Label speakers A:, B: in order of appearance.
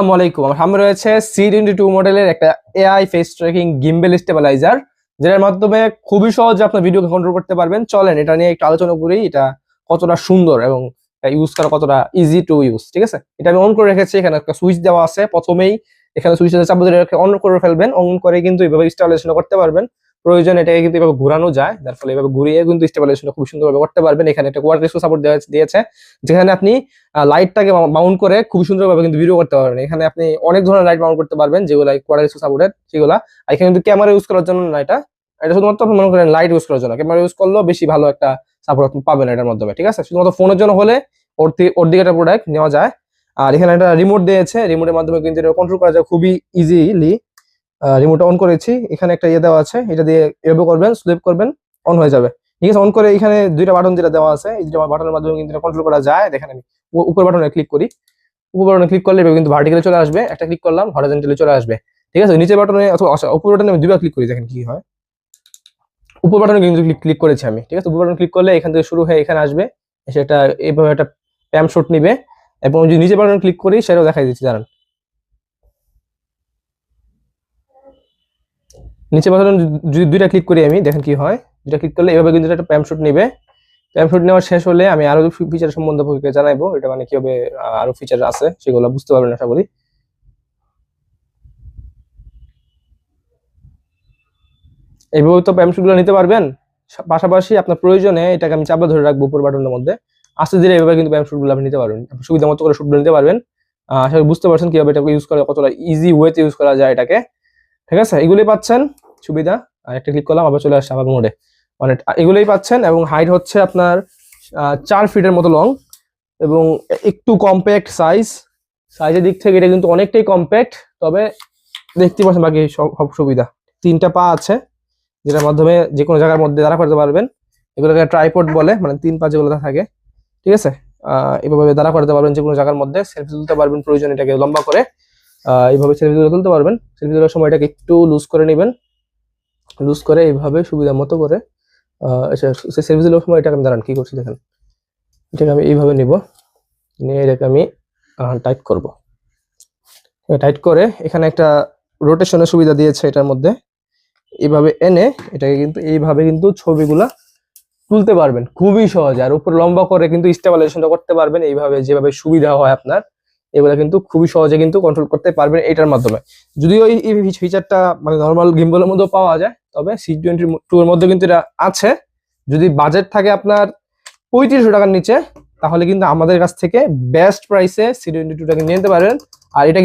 A: আসসালামু আলাইকুম। আমার সামনে রয়েছে C22 মডেলের একটা AI face tracking gimbal stabiliser, যেটার মাধ্যমে খুবই সহজে আপনার ভিডিওকে কন্ট্রোল করতে পারবেন। চলেন এটা নিয়ে একটু আলোচনা করি, এটা কতটা সুন্দর এবং ইউজ করা কতটা ইজি টু ইউজ। ঠিক আছে, এটা আমি অন করে রেখেছি। এখানে একটা সুইচ দেওয়া আছে, প্রথমেই এখানে সুইচটা চাপ দিয়ে অন করে ফেলবেন। অন করে কিন্তু এইভাবে ইনস্টলেশন করতে পারবেন। প্রয়োজন এটাকে কিন্তু এভাবে ঘোরানো যায়, যার ফলে এভাবে ঘুরিয়ে কিন্তু স্টেবিলাইজেশনটা খুব সুন্দরভাবে করতে পারবেন। এখানে একটা কোয়াড্রেসো সাপোর্ট দিয়েছে, যেখানে আপনি লাইটটাকে মাউন্ট করে খুব সুন্দরভাবে কিন্তু ভিডিও করতে পারবেন। এখানে আপনি অনেক ধরনের লাইট মাউন্ট করতে পারবেন, যেগুলো কোয়াড্রেসো সাপোর্টেড সেগুলা। আর এখানে কিন্তু ক্যামেরা ইউজ করার জন্য না, এটা শুধুমাত্র আপনি মনে করেন লাইট ইউজ করার জন্য। ক্যামেরা ইউজ করলেও বেশি ভালো একটা সাপোর্ট আপনি পাবেন এটার মাধ্যমে। ঠিক আছে, শুধুমাত্র ফোনের জন্য হলে ওর দিকে একটা প্রোডাক্ট নেওয়া যায়। আর এখানে একটা রিমোট দিয়েছে, রিমোটের মাধ্যমে কিন্তু এটা কন্ট্রোল করা যায় খুবই ইজিলি। রিমোট অন করেছি, এখানে একটা দেওয়া আছে, এটা দিয়ে এভাবে করবেন, স্লিপ করবেন, অন হয়ে যাবে। ঠিক আছে, অন করে এখানে দুইটা বাটন যেটা দেওয়া আছে, এই দুইটা বাটনের মাধ্যমে কিন্তু কন্ট্রোল করা যায়। দেখেন আমি উপর বাটনে ক্লিক করি, উপর বাটনে ক্লিক করলে কিন্তু ভার্টিক্যালি চলে আসবে, একটা ক্লিক করলাম হরিজন্টালি চলে আসবে। ঠিক আছে, নিচের বাটনে অথবা উপর বাটনে আমি দুইবার ক্লিক করি, দেখেন কি হয়। উপর বাটনে কিন্তু ক্লিক করেছি আমি। ঠিক আছে, উপর বাটন ক্লিক করলে এখান থেকে শুরু হয়ে এখানে আসবে, এসে এটা এইভাবে একটা প্যাম শট নিবে। এবং যদি নিচের বাটনে ক্লিক করি সেটাও দেখাই দিচ্ছি, জানেন। নিচে বাটন যদি দুইটা ক্লিক করি আমি, দেখেন কি হয়। দুইটা ক্লিক করলে এভাবে কিন্তু একটা প্যাম শট নিবে। প্যাম শট নেওয়া শেষ হলে আমি আরো ফিচার সম্বন্ধে জানাবো, এটা মানে কিভাবে আরো ফিচার আছে সেগুলো বুঝতে পারবেন আশা করি। এইভাবে তো প্যাম শট গুলো নিতে পারবেন। পাশাপাশি আপনার প্রয়োজনে এটাকে আমি চাপা ধরে রাখবো উপর বাটনের মধ্যে, আস্তে ধীরে এভাবে কিন্তু প্যাম শট গুলো আপনি নিতে পারবেন, সুবিধা মতো করে শুটগুলো নিতে পারবেন। আশা করি বুঝতে পারছেন কিভাবে এটাকে ইউজ করা, কতটা ইজি ওয়েতে ইউজ করা যায় এটাকে। ঠিক আছে, এগুলোই পাচ্ছেন সুবিধা। আর একটা ক্লিক করলাম, আবার চলে আসছে আবার মোডে। মানে এগুলোই পাচ্ছেন। এবং হাইট হচ্ছে আপনার 4 ফিটের মতো লং, এবং একটু কম্প্যাক্ট সাইজের দিক থেকে এটা কিন্তু অনেকটাই কম্প্যাক্ট। তবে দেখতে পাচ্ছেন বাকি সব সুবিধা। 3টা পা আছে, যেটার মাধ্যমে যে কোনো জায়গার মধ্যে দাঁড়া করতে পারবেন। এগুলোকে ট্রাইপড বলে, মানে 3 পা যেগুলো থাকে। ঠিক আছে, এইভাবে দাঁড়া করতে পারবেন যে কোনো জায়গার মধ্যে, সেলফি তুলতে পারবেন প্রয়োজন এটাকে লম্বা করে। এইভাবে সেলফি তুলতে পারবেন। সেলফি তোলার সময় এটাকে একটু লুজ করে নেবেন, লুজ করে এইভাবে সুবিধা মতো করে সেলফি তোলার সময় এটাকে আমি দাঁড়ান কি করছি দেখেন, এটাকে আমি এইভাবে নিব, নিয়ে এটাকে আমি টাইট করব। টাইট করে এখানে একটা রোটেশনের সুবিধা দিয়েছে এটার মধ্যে, এইভাবে এনে এটাকে কিন্তু এইভাবে কিন্তু ছবিগুলা তুলতে পারবেন খুবই সহজে। আর উপর লম্বা করে কিন্তু স্টেবিলাইজেশনটা করতে পারবেন এইভাবে, যেভাবে সুবিধা হয় আপনার। এগুলা কিন্তু খুবই সহজে কিন্তু কন্ট্রোল করতে পারবেন এটার মাধ্যমে। যদিও এই ফিচারটা মানে নর্মাল গিম্বলের মধ্যেও পাওয়া যায়, তবে C22 এর মধ্যে কিন্তু এটা আছে। যদি বাজেট থাকে আপনার 3500 টাকার নিচে, তাহলে কিন্তু আমাদের কাছ থেকে বেস্ট প্রাইসে C22টাকে নিয়ে নিতে পারেন। আর এটা